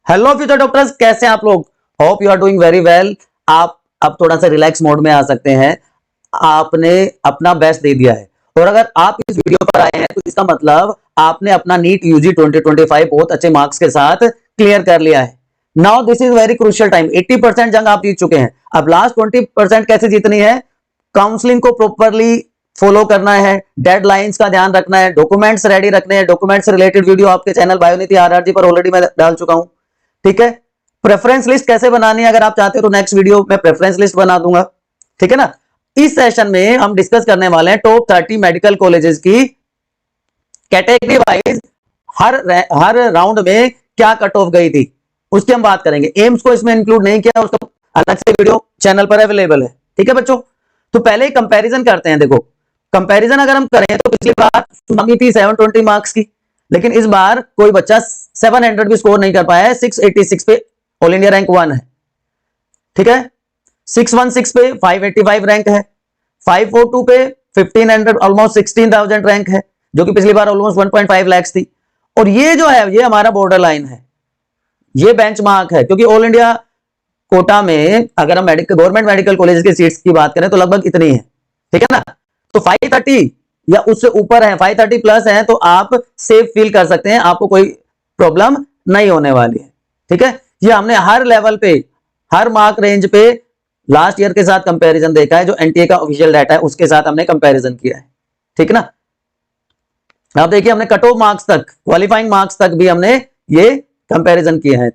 Hello future doctors, कैसे हैं आप लोग। Hope you are doing very well. आप अब थोड़ा सा रिलैक्स मोड में आ सकते हैं। आपने अपना बेस्ट दे दिया है और अगर आप इस वीडियो पर आए हैं तो इसका मतलब आपने अपना नीट यूजी 2025 बहुत अच्छे मार्क्स के साथ क्लियर कर लिया है। Now this is very crucial time. 80% जंग आप जीत चुके हैं। अब लास्ट 20% कैसे जीतनी है। काउंसलिंग को प्रॉपरली फॉलो करना है, डेडलाइंस का ध्यान रखना है, डॉक्यूमेंट्स रेडी रखने हैं। डॉक्यूमेंट्स रिलेटेड वीडियो आपके चैनल बायोनीति आरआरजी पर ऑलरेडी मैं डाल चुका हूं। ठीक है। प्रेफरेंस लिस्ट कैसे बनानी है अगर आप चाहते हो तो नेक्स्ट वीडियो में प्रेफरेंस लिस्ट बना दूंगा। ठीक है ना। इस सेशन में हम डिस्कस करने वाले हैं टॉप 30 मेडिकल कॉलेजेस की कैटेगरी वाइज हर राउंड में क्या कट ऑफ गई थी उसकी हम बात करेंगे। एम्स को इसमें इंक्लूड नहीं किया, उसका अलग से वीडियो चैनल पर अवेलेबल है। ठीक है बच्चों, तो पहले ही कंपैरिजन करते हैं। देखो, कंपैरिजन अगर हम करें तो पिछली बार सुनामी थी 720 मार्क्स की, लेकिन इस बार कोई बच्चा 700 भी स्कोर नहीं कर पाया है। 686 पे ऑल इंडिया रैंक 1 है। ठीक है। 616 पे 585 रैंक है। 542 पे 1500 ऑलमोस्ट 16,000 रैंक है, जो कि पिछली बार ऑलमोस्ट 1.5 लाख थी। और ये जो है ये हमारा बॉर्डर लाइन है, ये बेंचमार्क है, क्योंकि ऑल इंडिया कोटा में अगर हम गवर्नमेंट मेडिकल कॉलेज के सीट्स की बात करें तो लगभग इतनी है। ठीक है ना। तो 530 या उससे ऊपर है, 530 प्लस है, तो आप सेफ फील कर सकते हैं, आपको कोई प्रॉब्लम नहीं होने वाली है। ठीक है। ये हमने हर लेवल पे, हर मार्क रेंज पे लास्ट ईयर के साथ कंपैरिजन देखा है, जो एनटीए का ऑफिशियल डाटा है उसके साथ हमने कंपैरिजन किया है। ठीक है ना। अब देखिए, हमने कट ऑफ मार्क्स तक, क्वालिफाइंग मार्क्स तक भी हमने ये कंपैरिजन किया है।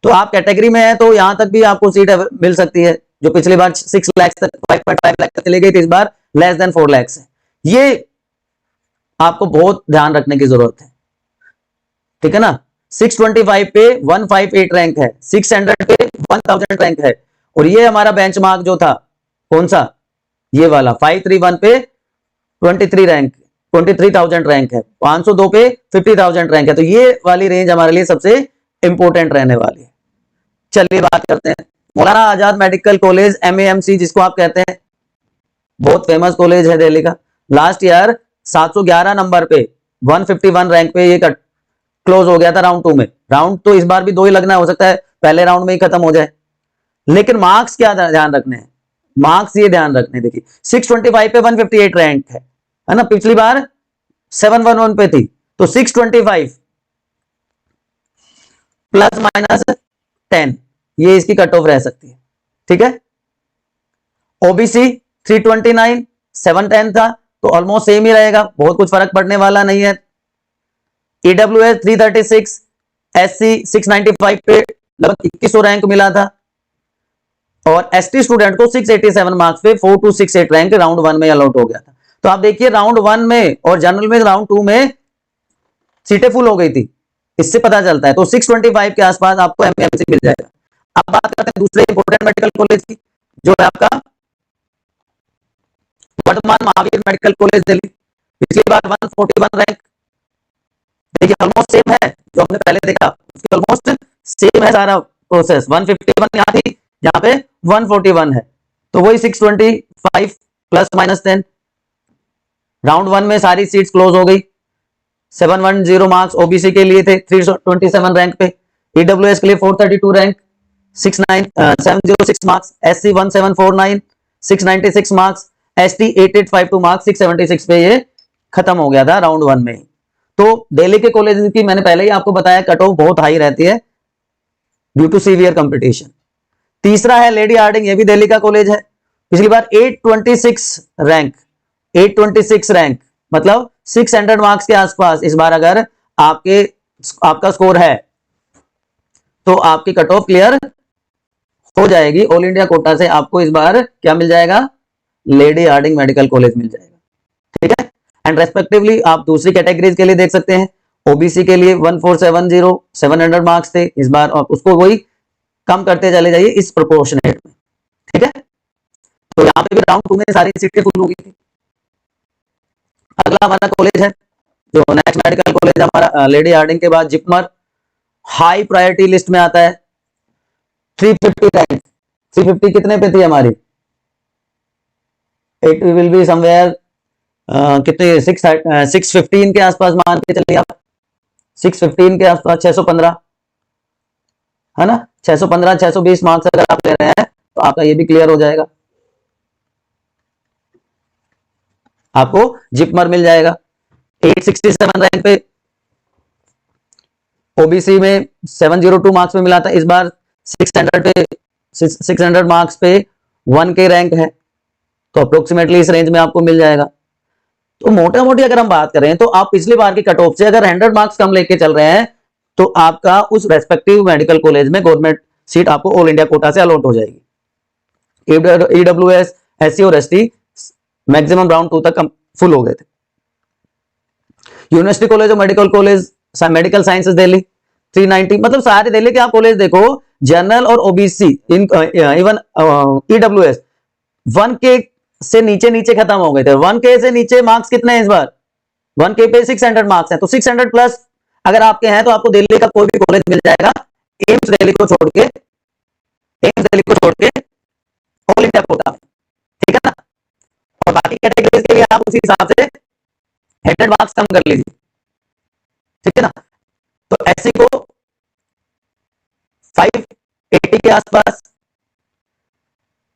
तो आप कैटेगरी में हैं तो यहां तक भी आपको सीट मिल सकती है, जो पिछली बार 6 लाख तक, 5.5 लाख तक चली गई थी, इस बार लेस देन 4 लाख है। ये आपको बहुत ध्यान रखने की जरूरत है। ठीक है ना। 625 पे 158 रैंक है, 600 पे 1000 रैंक है, और ये हमारा बेंचमार्क जो था कौन सा, ये वाला 531 पे 23,000 रैंक है, 502 पे 50,000 रैंक है। तो ये वाली रेंज हमारे लिए सबसे इंपॉर्टेंट रहने वाली है। चलिए बात करते हैं मौलाना आजाद मेडिकल कॉलेज, एमएएमसी जिसको आप कहते हैं, बहुत फेमस कॉलेज है दिल्ली का। लास्ट ईयर 711 नंबर पे 151 रैंक पे ये क्लोज हो गया था राउंड 2 में। राउंड तो इस बार भी 2 ही लगना, हो सकता है पहले राउंड में ही खत्म हो जाए, लेकिन मार्क्स क्या ध्यान रखने हैं, मार्क्स ये ध्यान रखने। देखिए 625 पे 158 रैंक है ना, पिछली बार 711 पे थी, तो 625 प्लस माइनस 10 ये इसकी कट ऑफ रह सकती है। ठीक है। ओबीसी 329, 710 था, तो ऑलमोस्ट सेम ही रहेगा, बहुत कुछ फर्क पड़ने वाला नहीं है। ईडब्ल्यूएस 336, एससी 695 पे लगभग 2100 रैंक मिला था, और एसटी स्टूडेंट को 687 मार्क्स पे 4268 रैंक राउंड 1 में अलॉट हो गया था। तो आप देखिए राउंड 1 में और जनरल में राउंड 2 में सीटें फुल हो गई थी, इससे पता चलता है। तो 625 के आसपास आपको एमएमसी मिल जाएगा। अब बात करते हैं दूसरे इंपोर्टेंट मेडिकल कॉलेज की, जो है आपका वर्धमान महावीर मेडिकल कॉलेज दिल्ली। पिछली बार 141 रैंक, देखिए ऑलमोस्ट सेम है जो हमने पहले देखा, उसकी ऑलमोस्ट सेम है सारा प्रोसेस। 151 यहाँ थी, यहाँ पे 141 है, तो वही 625 प्लस माइनस 10। राउंड 1 में सारी सीट्स क्लोज हो गई। 710 मार्क्स ओबीसी के लिए थे, 327 रैंक पे। ईडब्ल्यूएस के लिए 432 rank, 706 marks. SC 1749, 696 marks. ST 8852 marks, 676 पे ये खत्म हो गया था राउंड 1 में। तो दिल्ली के कॉलेजेस की मैंने पहले ही आपको बताया कट ऑफ बहुत हाई रहती है ड्यू टू सीवियर कंपटीशन। तीसरा है लेडी हार्डिंग, ये भी दिल्ली का कॉलेज है। पिछली बार 826 रैंक, 826 रैंक मतलब 600 मार्क्स के आसपास। इस बार अगर आपका स्कोर है तो आपकी कट ऑफ क्लियर हो जाएगी। ऑल इंडिया कोटा से आपको इस बार क्या मिल जाएगा, लेडी हार्डिंग मेडिकल कॉलेज मिल जाएगा। ठीक है। एंड रेस्पेक्टिवली आप दूसरी कैटेगरीज के लिए देख सकते हैं। ओबीसी के लिए 1470, 700 मार्क्स थे, इस बार उसको वही कम करते चले जाइए इस प्रोपोर्शनेट में। ठीक है। तो यहाँ पे भी राउंड 2 में सारी सीटें फुल हो गई थी। अगला हमारा कॉलेज है जो नेक्स्ट मेडिकल कॉलेज हमारा लेडी हार्डिंग के बाद जिपमर, हाई प्रायोरिटी लिस्ट में आता है। 350 रैंक, 350 कितने पे थी हमारी, इट विल बी समवेयर कितने 615 के आसपास मान के चलिए आप, 615 के आसपास, 615 है ना। 615 620 मार्क्स अगर आप ले रहे हैं तो आपका ये भी क्लियर हो जाएगा, आपको जिपमर मिल जाएगा। 867 रैंक पे ओबीसी में 702 मार्क्स में मिला था, इस बार 600 मार्क्स पे 1K रैंक है, तो अप्रोक्सीमेटली इस रेंज में आपको मिल जाएगा। तो मोटा मोटी अगर हम बात करें तो आप पिछली बार की कट ऑफ से अगर 100 मार्क्स कम लेके चल रहे हैं तो आपका उस रेस्पेक्टिव मेडिकल कॉलेज में गवर्नमेंट सीट आपको ऑल इंडिया कोटा से अलॉट हो जाएगी। ईडब्ल्यूएस, एससी और एसटी मैक्सिमम राउंड 2 तक फुल हो गए थे। यूनिवर्सिटी कॉलेज और medical college, medical sciences Delhi 390, मतलब सारे दिल्ली के आप कॉलेज देखो, जनरल और ओबीसी इवन ईडब्ल्यूएस 1K से नीचे नीचे खत्म हो गए थे। 1K से नीचे मार्क्स कितने हैं इस बार? 1K पे 600 मार्क्स हैं, तो 600 प्लस अगर आपके हैं तो आपको दिल्ली का कोई भी कॉलेज मिल जाएगा, एम्स दिल्ली को छोड़ के, एम्स दिल्ली को छोड़ के ऑल इंडिया कोटा में, ठीक है ना। और बाकी कैटेगरीज के लिए आप उसी हिसाब से 100 मार्क्स कम कर लीजिए, ठीक है ना। तो एससी को 580 के आसपास,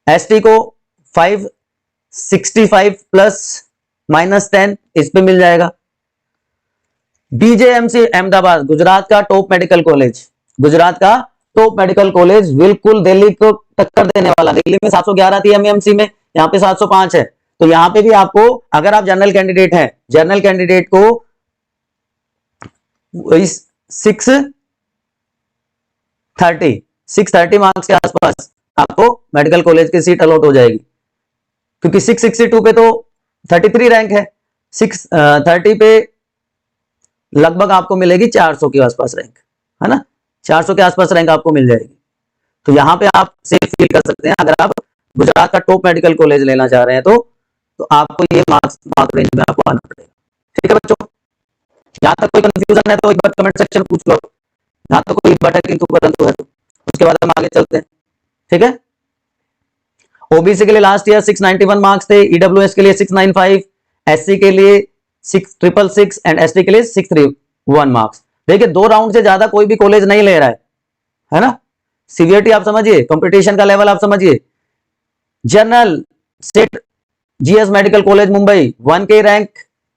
एसटी को 565 प्लस -10 इस पे मिल जाएगा। बीजेएमसी अहमदाबाद, गुजरात का टॉप मेडिकल कॉलेज, गुजरात का टॉप मेडिकल कॉलेज, बिल्कुल दिल्ली को टक्कर देने वाला। दिल्ली में 711 थी एमएमसी में, यहाँ पे 705 है, तो यहाँ पे भी आपको, अगर आप जनरल कैंडिडेट हैं, जनरल कैंडिडेट को 630 मार्क्स के आसपास आपको मेडिकल कॉलेज की सीट अलॉट हो जाएगी, क्योंकि 662 पे तो 33 रैंक है, 630 पे लगभग आपको मिलेगी 400 के आसपास रैंक, है ना, 400 के आसपास रैंक आपको मिल जाएगी। तो यहां पे आप सेफ फील कर सकते हैं, अगर आप गुजरात का टॉप मेडिकल कॉलेज लेना चाह रहे हैं तो आपको ये मार्क रेंज में आपको आना पड़ेगा, ठीक है बच्चों। यहां तक कोई कंफ्यूजन है तो एक बार कमेंट सेक्शन पूछ लो, यहां तक कोई बटा किंतु परंतु है तो उसके बाद हम आगे चलते हैं, ठीक है। ओबीसी के लिए लास्ट ईयर 691 मार्क्स थे, ईडब्ल्यूएस के लिए 695, एससी के लिए 666 एंड एसटी के लिए 631 मार्क्स। देखिए 2 राउंड से ज्यादा कोई भी कॉलेज नहीं ले रहा है ना। सीवीआरटी आप समझिए, कंपटीशन का लेवल आप समझिए। General state GS medical college Mumbai 1K rank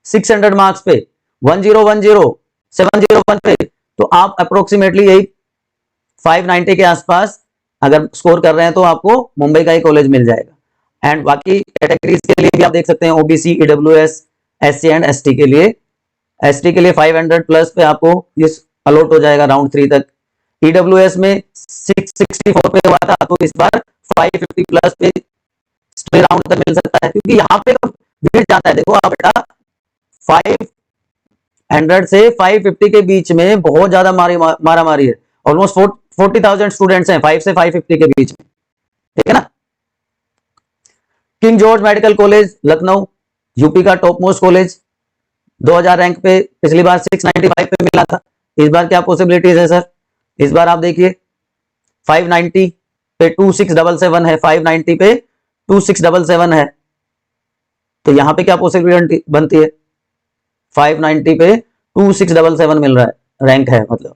600 marks पे 1010 701 पे, तो आप अप्रोक्सीमेटली यही 590 के आसपास अगर स्कोर कर रहे हैं तो आपको मुंबई का ही कॉलेज मिल जाएगा। एंड बाकी कैटेगरीज के लिए भी आप देख सकते हैं, OBC, EWS, SC and ST के लिए, 500 प्लस पे आपको ये अलॉट हो जाएगा राउंड 3 तक। ईडब्ल्यूएस में 664 पे हुआ था, तो इस बार 550 प्लस पे राउंड तक मिल सकता है, क्योंकि यहाँ पे भीड़ जाता है। देखो आप बेटा 500 से 550 के बीच में बहुत ज्यादा मारा मारी है, ऑलमोस्ट 40,000 स्टूडेंट्स हैं 5 से 550 के बीच में, ठीक है ना। King George medical college Lucknow, UP का टॉप मोस्ट कॉलेज, 2000 रैंक पे, पिछली बार 695 पे मिला था, इस बार क्या पॉसिबिलिटीज है सर? इस बार आप देखिए 590 पे 2677 है, 590 पे 2677 है, तो यहां पे क्या पॉसिबिलिटी बनती है? 590 पे 2677 मिल रहा है, रैंक है मतलब,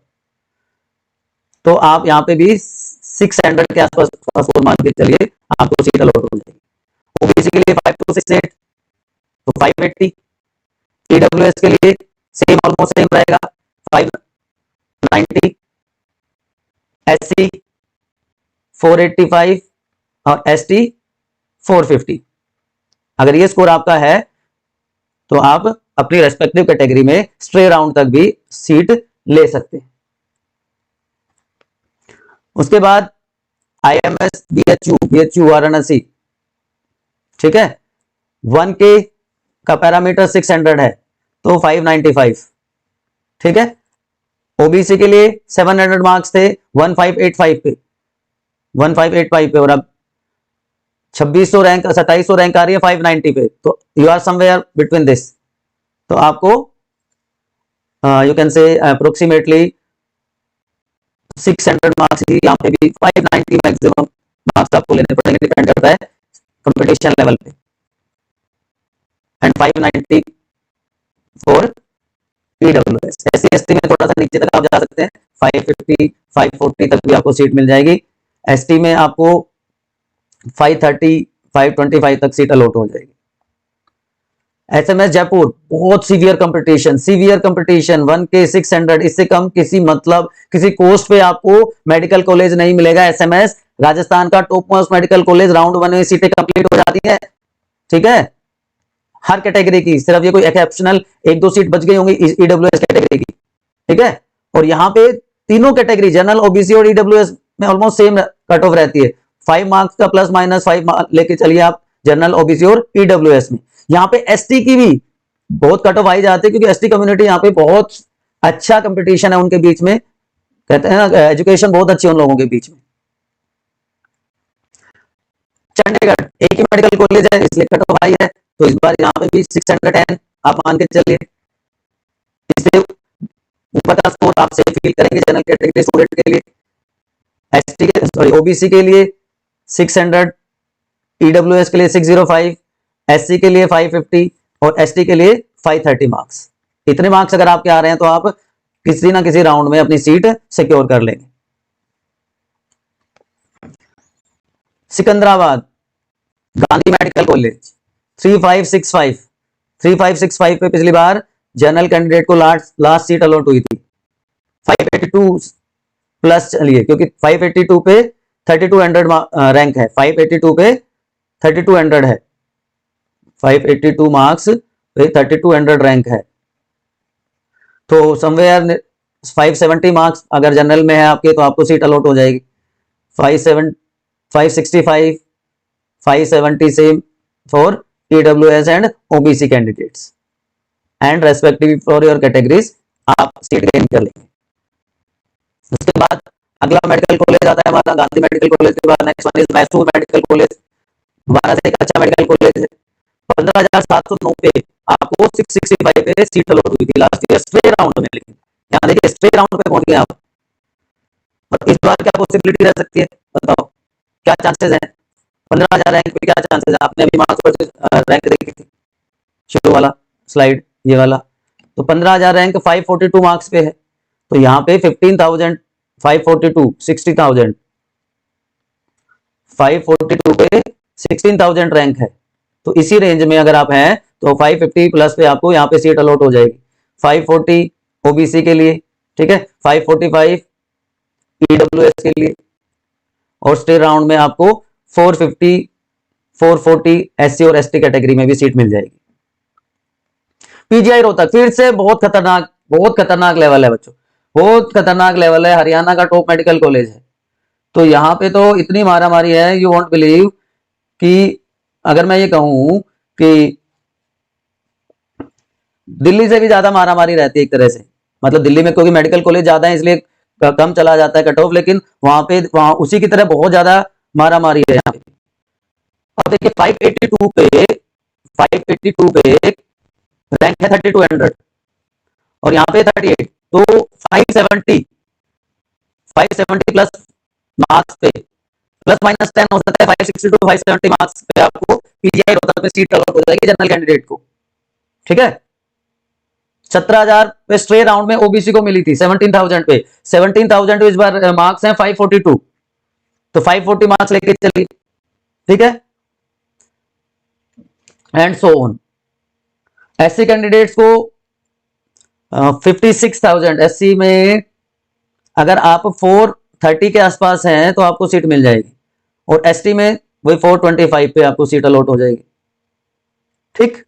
तो आप यहाँ पे भी 600 के आसपास स्कोर मान के चलिए, आपको सीट अलॉट हो जाएगी। ओबीसी के लिए 5268 तो 580, ईडब्ल्यूएस के लिए सेम ऑलमोस्ट सेम रहेगा 590, एससी 485 और एसटी 450। अगर ये स्कोर आपका है तो आप अपनी रेस्पेक्टिव कैटेगरी में स्ट्रे राउंड तक भी सीट ले सकते हैं। उसके बाद आईएमएस बीएचयू वाराणसी, ठीक है, 1K का पैरामीटर 600 है तो 595, ठीक है। ओबीसी के लिए 700 मार्क्स थे 1585 पे, 1585 पे, और अब 2600 रैंक 2700 रैंक आ रही है 590 पे, तो you are somewhere between this. तो आपको you can say approximately 600 marks ही, यहाँ पे भी 590 मैक्सिमम मार्क्स आपको लेने पड़ेंगे, डिपेंड करता है कंपटीशन लेवल पे। And 590 for EWS, SC ST में थोड़ा सा नीचे तक आप जा सकते हैं, 550 540 तक भी आपको सीट मिल जाएगी। एसटी में आपको 530 525 तक सीट अलॉट हो जाएगी। एसएमएस जयपुर बहुत सीवियर कंपटीशन 1K 600, इससे कम किसी किसी कोस्ट पे आपको मेडिकल कॉलेज नहीं मिलेगा। एसएमएस राजस्थान का top most medical college, round 1 में सीटें कंप्लीट हो जाती है। ठीक है, हर कैटेगरी की, सिर्फ ये कोई एक्सेप्शनल 1-2 सीट बच गई होंगी ईडब्ल्यूएस कैटेगरी की। ठीक है, और यहाँ पे तीनों कैटेगरी जनरल, ओबीसी और ईडब्ल्यूएस में ऑलमोस्ट सेम कट ऑफ रहती है। 5 मार्क्स का प्लस माइनस 5 लेके चलिए आप जनरल, ओबीसी और ईडब्ल्यूएस में। यहाँ पे एसटी की भी बहुत कट ऑफ आई जाती है, क्योंकि एसटी कम्युनिटी यहाँ पे बहुत अच्छा कंपटीशन है उनके बीच में, कहते हैं ना एजुकेशन बहुत अच्छी है उन लोगों के बीच में। चंडीगढ़ एक ही मेडिकल कॉलेज है, इसलिए कट ऑफ आई है, तो इस बार यहाँ पे भी 610 आप मान के चलिए। इससे ऊपर का स्कोर आप सेफ फील करेंगे जनरल कैटेगरी स्टूडेंट के लिए। एसटी के सॉरी ओबीसी के लिए 600, ईडब्ल्यूएस के लिए 605, एससी के लिए 550 और एसटी के लिए 530 मार्क्स। इतने मार्क्स अगर आपके आ रहे हैं तो आप किसी ना किसी राउंड में अपनी सीट सिक्योर कर लेंगे। सिकंदराबाद गांधी मेडिकल कॉलेज 3565 पे पिछली बार जनरल कैंडिडेट को लास्ट सीट अलॉट हुई थी। 582 प्लस चलिए, क्योंकि 582 पे 3200 रैंक है, 582 पे 3200 है, 582 मार्क्स पे 3200 रैंक है, तो समवेयर 570 मार्क्स अगर जनरल में है आपके तो आपको सीट अलॉट हो जाएगी। 565 570 same for EWS and OBC candidates and respective for your categories आप सीट गेन कर लेंगे। उसके बाद अगला मेडिकल कॉलेज आता है हमारा गांधी मेडिकल कॉलेज के बाद next one is Mysore medical college. हमारा से एक अच्छा मेडिकल कॉलेज है। 15,709 पे आपको 665 पे सीट अलॉट हुई थी लास्ट ईयर स्ट्रेट राउंड में, लेकिन यहाँ देखिए स्ट्रेट राउंड पे पहुंच गए आप। और इस बार क्या पॉसिबिलिटी रह सकती है, बताओ क्या चांसेस हैं? 15,000 रैंक पे क्या चांसेस है? आपने अभी मार्क्स पर रैंक देखी थी, शुरू वाला स्लाइड ये वाला, तो 15,000 रैंक 542 मार्क्स पे है, तो यहाँ पे 15,000 542 60,000 542 पे 16,000 रैंक है, तो इसी रेंज में अगर आप हैं तो 550 प्लस पे आपको यहाँ पे सीट अलॉट हो जाएगी। 540 ओबीसी के लिए, ठीक है, 545 ईडब्ल्यूएस के लिए, और स्टेट राउंड में आपको 450 440 एससी और एसटी कैटेगरी में भी सीट मिल जाएगी। पीजीआई रोहतक फिर से बहुत खतरनाक लेवल है बच्चों, बहुत खतरनाक लेवल है, हरियाणा का टॉप मेडिकल कॉलेज है। तो यहाँ पे तो इतनी मारामारी है, यू वोंट बिलीव कि अगर मैं ये कहूं कि दिल्ली से भी ज्यादा मारामारी रहती है एक तरह से, मतलब दिल्ली में क्योंकि मेडिकल कॉलेज ज्यादा है इसलिए कम चला जाता है कट ऑफ, लेकिन वहां उसी की तरह बहुत ज्यादा मारामारी है यहाँ पे। अब देखिए 582 पे रैंक है 3200 और यहाँ पे 38, तो 570 प्लस मार्क्स पे प्लस माइनस 10 हो सकता है, 562 570 मार्क्स पे आपको पीजीआई रोहतक में सीट अलॉट हो जाएगी जनरल कैंडिडेट को। ठीक है, 17,000 पे स्ट्रेट राउंड में ओबीसी को मिली थी 17,000 पे, 17,000 इस बार मार्क्स हैं 542, तो 540 मार्क्स लेके चलिए। ठीक है, and so on. SC candidates को 56,000, एससी में अगर आप 430 के आसपास हैं तो आपको सीट मिल जाएगी, और एसटी में वही 425 पे आपको सीट अलॉट हो जाएगी। ठीक,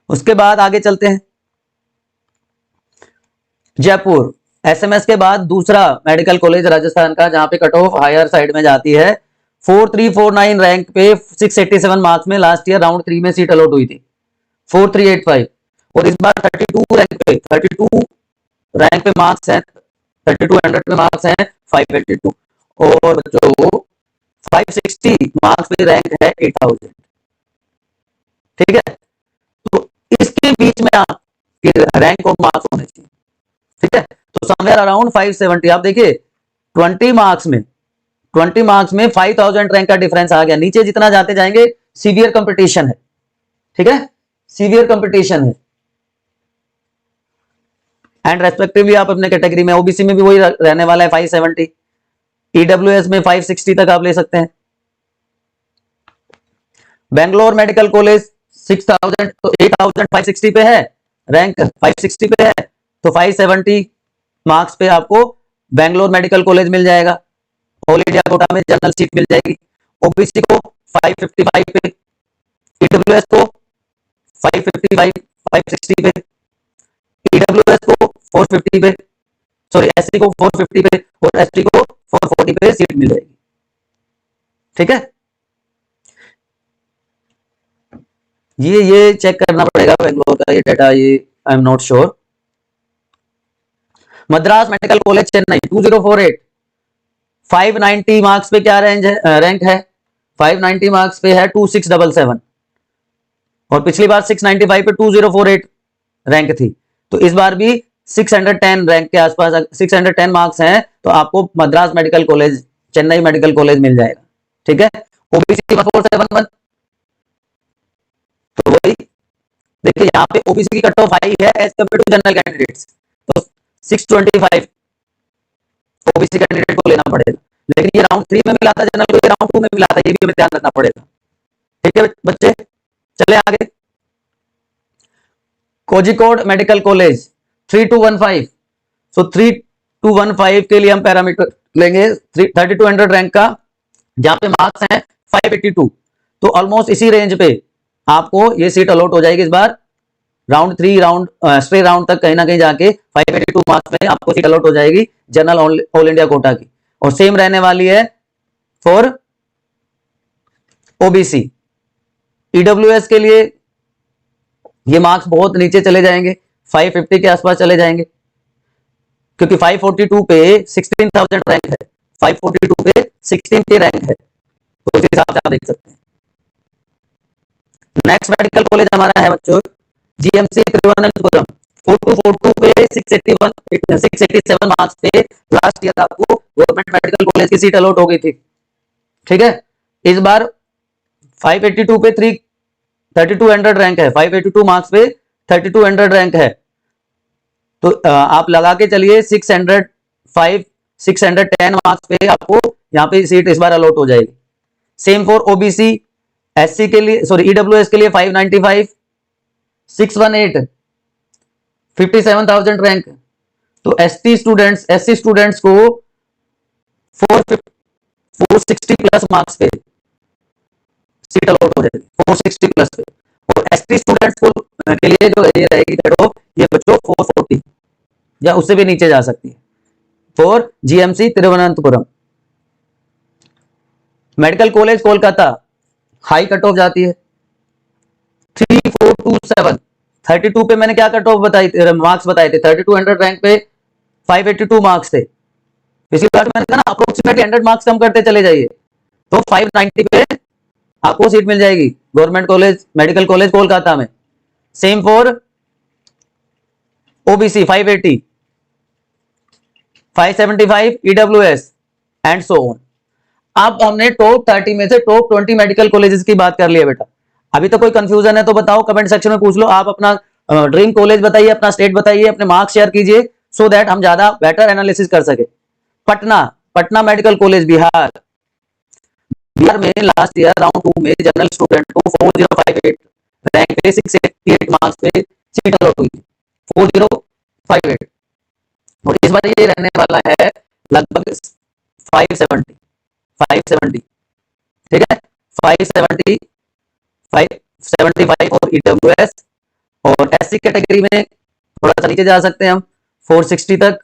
उसके बाद आगे चलते हैं। जयपुर एसएमएस के बाद दूसरा मेडिकल कॉलेज राजस्थान का जहां पे कट ऑफ हायर साइड में जाती है। 4349 रैंक पे 687 मार्क्स में लास्ट ईयर राउंड 3 में सीट अलॉट हुई थी 4385, और इस बार 32 रैंक पे मार्क्स हैं 3200 पे मार्क्स हैं 582, और जो 560 मार्क्स पे रैंक है 8000। ठीक है, तो इसके बीच में आपके रैंक और मार्क्स होने चाहिए। ठीक है, तो समवेयर अराउंड 570। आप देखिए 20 मार्क्स में 5000 रैंक का डिफरेंस आ गया। नीचे जितना जाते जाएंगे सीवियर कंपटीशन है। ठीक है, सीवियर कंपटीशन है। एंड रेस्पेक्टिवली आप अपने कैटेगरी में, ओबीसी में भी वही रहने वाला है 570, ईडब्ल्यूएस में 560 तक आप ले सकते हैं। बेंगलोर मेडिकल कॉलेज 6000 तो 8560 पे है, रैंक 560 पे है, तो 570 मार्क्स पे आपको बेंगलोर मेडिकल कॉलेज मिल जाएगा, ऑल इंडिया कोटा में जनरल सीट मिल जाएगी। ओबीसी को 555 पे, ईडब्ल्यूएस को 555 560 पे, ईडब्ल्यूएस को 450 पे, सॉरी एससी को 450 पे और एसटी को 440 पे सीट मिल जाएगी। ठीक है, ये चेक करना पड़ेगा बेंगलोर का ये डाटा, ये I am not sure. Madras medical college Chennai 2048, 590 marks पे क्या रैंक है, 590 मार्क्स पे है 2677, और पिछली बार 695 पे 2048 रैंक थी, तो इस बार भी 610 रैंक के आसपास 610 मार्क्स हैं, तो आपको Madras medical college, Chennai medical college मिल जाएगा। ठीक है, ओबीसी 1471, तो वही देखिए यहाँ पे ओबीसी की कट ऑफ हाई है as compared to general candidates, तो 625 ओबीसी कैंडिडेट को लेना पड़ेगा, लेकिन ये राउंड 3 में मिला था जनरल को, ये राउंड 2 में मिला था, ये भी हमें ध्यान रखना पड़ेगा। ठीक है बच्चे, चले आगे। कोझिकोड मेडिकल कॉलेज 3215, सो 3215 के लिए हम पैरामीटर लेंगे 3200 रैंक का, जहां पे मार्क्स हैं 582, तो ऑलमोस्ट इसी रेंज पे आपको ये सीट अलॉट हो जाएगी इस बार। राउंड 3 राउंड स्ट्रे राउंड तक कहीं ना कहीं जाके 582 मार्क्स में आपको सीट अलॉट हो जाएगी जनरल ऑल इंडिया कोटा की, और सेम रहने वाली है फॉर ओबीसी। ईडब्ल्यूएस के लिए ये मार्क्स बहुत नीचे चले जाएंगे, 550 के आसपास चले जाएंगे, क्योंकि 542 पे 16,000 रैंक है, 542 पे 16 की रैंक है, तो इस हिसाब से आप देख सकते हैं। नेक्स्ट मेडिकल कॉलेज हमारा है बच्चों जीएमसी तिरुवनंतपुरम, 4242 पे 687 मार्क्स पे लास्ट ईयर आपको गवर्नमेंट मेडिकल कॉलेज की सीट अलॉट हो गई थी। ठीक है, इस बार 582 पे 3200 रैंक है, 582 मार्क्स पे 3200 रैंक है, तो आप लगा के चलिए 610 मार्क्स पे आपको यहाँ पे सीट इस बार अलॉट हो जाएगी। सेम फॉर ओबीसी, एससी के लिए, सॉरी ईडब्ल्यूएस के लिए 595, 618 57,000 रैंक, तो एससी स्टूडेंट्स को 460 प्लस मार्क्स पे सीट अलॉट हो जाएगी, 460 प्लस पे, और एसटी स्टूडेंट्स को के लिए जो ये रहेगी कट ऑफ, ये बच्चों 440 या उससे भी नीचे जा सकती है for GMC Thiruvananthapuram. Medical college Kolkata high cut off जाती है 3427, 32 पे मैंने क्या कट ऑफ बताई थी, मार्क्स बताए थे, 3200 रैंक पे 582 मार्क्स थे, पिछली बार मैंने कहा ना अप्रोक्सीमेटली 100 मार्क्स कम करते चले जाइए, तो 590 पे आपको सीट मिल जाएगी government college medical college Kolkata में। Same for OBC 580, 575 EWS and so on. अब हमने टॉप 30 में से टॉप 20 मेडिकल कॉलेजेस की बात कर ली है बेटा, अभी तो कोई कंफ्यूजन है तो बताओ, कमेंट सेक्शन में पूछ लो, आप अपना ड्रीम कॉलेज बताइए, अपना स्टेट बताइए, अपने मार्क्स शेयर कीजिए, सो दैट हम ज्यादा बेटर एनालिसिस कर सके। पटना मेडिकल कॉलेज बिहार में लास्ट ईयर राउंड 2 में जनरल स्टूडेंट को 4058 रैंक पे 688 मार्क्स पे सीट अलॉट हुई, 4058, और इस बार ये रहने वाला है लगभग 570, ठीक है, 575 और ईडब्ल्यूएस, और एससी कैटेगरी में थोड़ा सा नीचे जा सकते हैं हम 460 तक,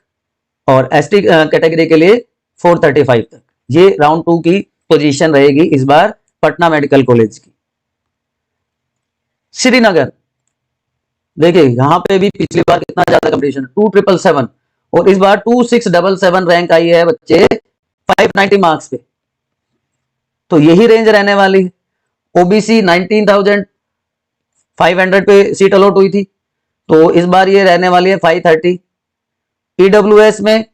और एसटी कैटेगरी के लिए 435 तक। ये राउंड 2 की पोजीशन रहेगी इस बार पटना मेडिकल कॉलेज की। श्रीनगर देखिए यहां पे भी पिछली बार कितना ज्यादा कंपटीशन, 2777, और इस बार 2677 रैंक आई है बच्चे 590 मार्क्स पे, तो यही रेंज रहने वाली है। ओबीसी 19,500 पे सीट अलॉट हुई थी, तो इस बार ये रहने वाली है 530। ईडब्ल्यूएस में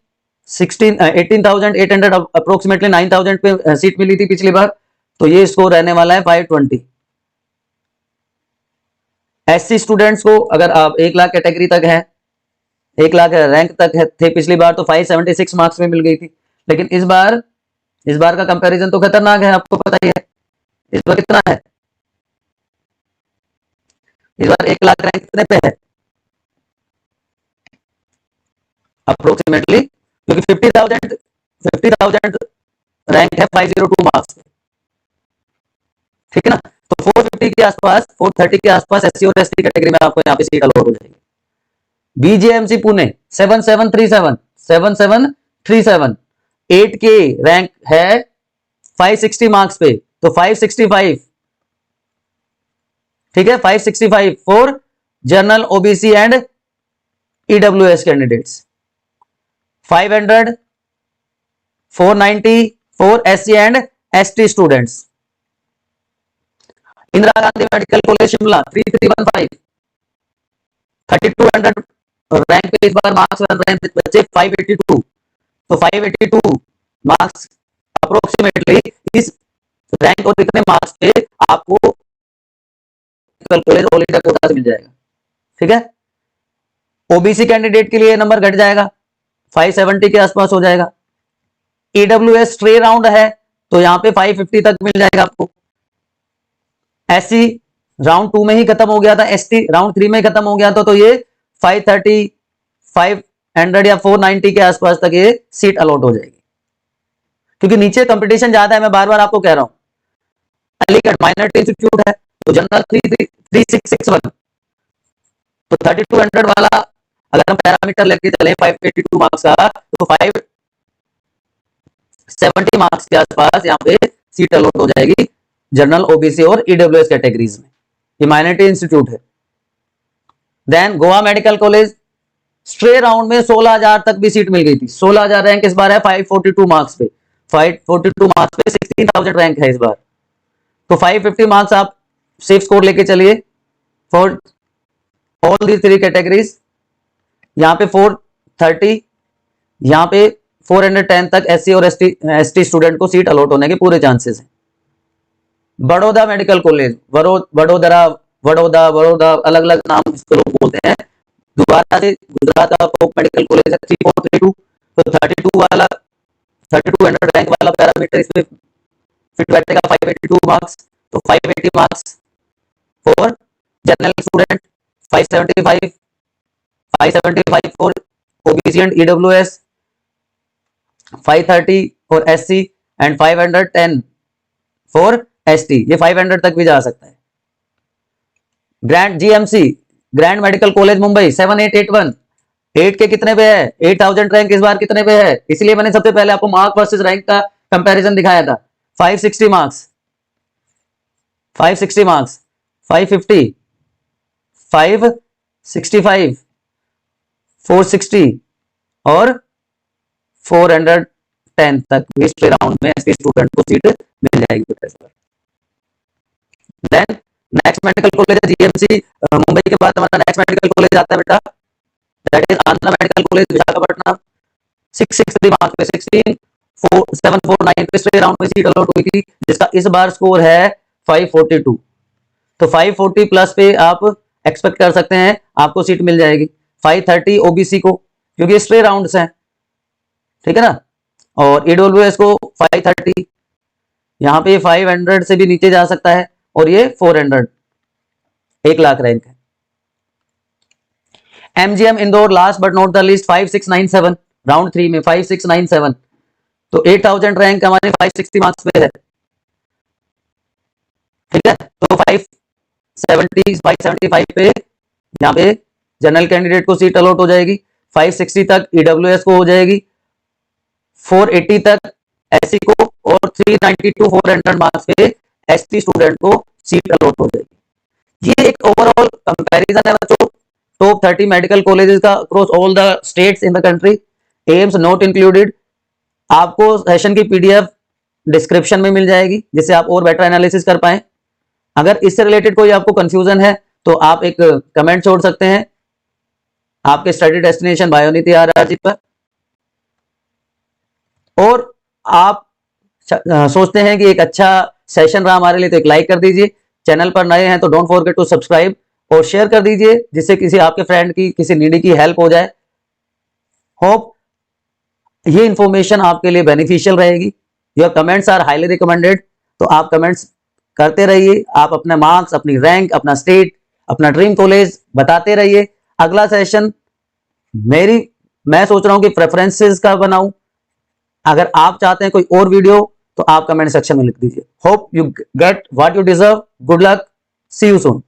18,800 अप्रोक्सीमेटली 9,000 पे सीट मिली थी पिछली बार, तो ये स्कोर रहने वाला है 520। एससी स्टूडेंट्स को अगर आप 1 लाख कैटेगरी तक है, 1 लाख रैंक तक थे पिछली बार तो 576 मार्क्स में मिल गई थी, लेकिन इस बार का कंपैरिजन तो खतरनाक है, आपको पता ही है। इस बार कितना है, इस बार 1 लाख रैंक कितने पे है अप्रोक्सीमेटली, क्योंकि 50,000 रैंक है 502 मार्क्स पे, ठीक है ना। तो 450 के आसपास, 430 के आसपास एससी और एसटी कैटेगरी में आपको यहाँ पे सीट अलॉट हो जाएगी। बीजेएमसी पुणे 7737 8 के रैंक है 560 मार्क्स पे, तो 565, ठीक है, 565 for general OBC and EWS candidates, 500 490 for SC and ST students. Indira Gandhi medical college Shimla 3315 3200 rank पे इस बार मार्क्स बन रहे हैं बच्चे 582, तो 582 मार्क्स अप्रोक्सीमेटली इस रैंक और इतने मार्क्स पे आपको कॉलेज ऑल इंडिया कोटा से मिल जाएगा, ठीक है। ओबीसी कैंडिडेट के लिए नंबर घट जाएगा, 570 के आसपास हो जाएगा। ईडब्ल्यूएस स्ट्रे राउंड है तो यहाँ पे 550 तक मिल जाएगा आपको। एससी राउंड 2 में ही खत्म हो गया था, एसटी राउंड 3 में खत्म हो गया था, तो ये 530 500 या 490 के आसपास तक ये सीट अलॉट हो जाएगी, क्योंकि नीचे कंपटीशन ज्यादा है। मैं बार बार आपको कह रहा हूं, अलीगढ़ माइनॉरिटी इंस्टीट्यूट है तो जनरल 3661, तो 3200 वाला अगर हम पैरामीटर लेके चले 582 मार्क्स का, तो 570 मार्क्स के आसपास यहाँ पे सीट अलॉट हो जाएगी जनरल ओबीसी और ईडब्ल्यूएस कैटेगरीज में। ये माइनॉरिटी इंस्टीट्यूट है। Then Goa medical college stray round में 16,000 तक भी सीट मिल गई थी, 16,000 रैंक इस बार है 542 मार्क्स पे, 542 मार्क्स पे 16,000 रैंक है इस बार, तो 550 मार्क्स आप सेफ स्कोर लेके चलिए फॉर ऑल दी 3 कैटेगरीज। यहाँ पे 430, यहाँ पे 410 तक एससी और एसटी स्टूडेंट को सीट अलॉट होने के पूरे चांसेस हैं। बड़ौदा मेडिकल कॉलेज, वडोदरा अलग अलग नाम इसको लोग बोलते हैं। दोबारा से गुजरात का टॉप मेडिकल कॉलेज है 3432, तो 3200 रैंक वाला पैरामीटर इसमें फिट बैठेगा 582 मार्क्स, तो 580 marks for general student, 575 for OBC and EWS, 530 for SC and 510 for ST. ये 500 तक भी जा सकता है। Grand GMC grand medical college Mumbai 7881, 8 के कितने पे है, 8000 रैंक इस बार कितने पे है, इसलिए मैंने सबसे पहले आपको मार्क वर्सेस रैंक का कंपैरिजन दिखाया था। 560 मार्क्स, 560 मार्क्स, 550, 565, 460 और 410 तक हिस्ट्री राउंड में एसटी स्टूडेंट को सीट मिल जाएगी। देन नेक्स्ट मेडिकल कॉलेज है जीएमसी मुंबई के बाद हमारा नेक्स्ट मेडिकल कॉलेज आता है बेटा, that is Andhra medical college Visakhapatnam, 663 marks पे 16749 पे स्ट्रे राउंड में सीट अलॉट हुई थी, जिसका इस बार स्कोर है 542, तो 540 प्लस पे आप एक्सपेक्ट कर सकते हैं आपको सीट मिल जाएगी। 530 ओबीसी को, क्योंकि स्ट्रे राउंड्स हैं, ठीक है ना, और ईडब्ल्यूएस को 530, यहाँ पे 500 से भी नीचे जा सकता है, और ये 400, 1 लाख रैंक है। MGM Indore last but not the least 5697 round 3 में 5697, तो 8000 रैंक हमारे 560 मार्क्स पे है, ठीक है, तो 575 पे यहाँ पे जनरल कैंडिडेट को सीट अलॉट हो जाएगी, 560 तक ईडब्ल्यूएस को हो जाएगी, 480 तक एससी को, और 390 टू 400 मार्क्स पे एसटी स्टूडेंट को सीट अलॉट हो जाएगी। ये एक ओवरऑल कंपैरिजन है बच्चों टॉप 30 मेडिकल कॉलेजेस का across all the states in the country, AIIMS not included. आपको सेशन की पीडीएफ डिस्क्रिप्शन में मिल जाएगी, जिससे आप और बेटर एनालिसिस कर पाए। अगर इससे रिलेटेड कोई आपको कंफ्यूजन है तो आप एक कमेंट छोड़ सकते हैं आपके स्टडी डेस्टिनेशन बायोनिधि RRG पर, और आप सोचते हैं कि एक अच्छा सेशन रहा हमारे लिए तो एक लाइक कर दीजिए। चैनल पर नए हैं तो डोंट फॉरगेट टू सब्सक्राइब और शेयर कर दीजिए, जिससे किसी आपके फ्रेंड की किसी नीडी की हेल्प हो जाए। होप ये इंफॉर्मेशन आपके लिए बेनिफिशियल रहेगी। Your comments are highly recommended, तो आप कमेंट्स करते रहिए, आप अपने मार्क्स, अपनी रैंक, अपना स्टेट, अपना ड्रीम कॉलेज बताते रहिए। अगला सेशन मैं सोच रहा हूं कि प्रेफरेंसेस का बनाऊं। अगर आप चाहते हैं कोई और वीडियो तो आप कमेंट सेक्शन में लिख दीजिए। Hope you get what you deserve. Good luck, see you soon.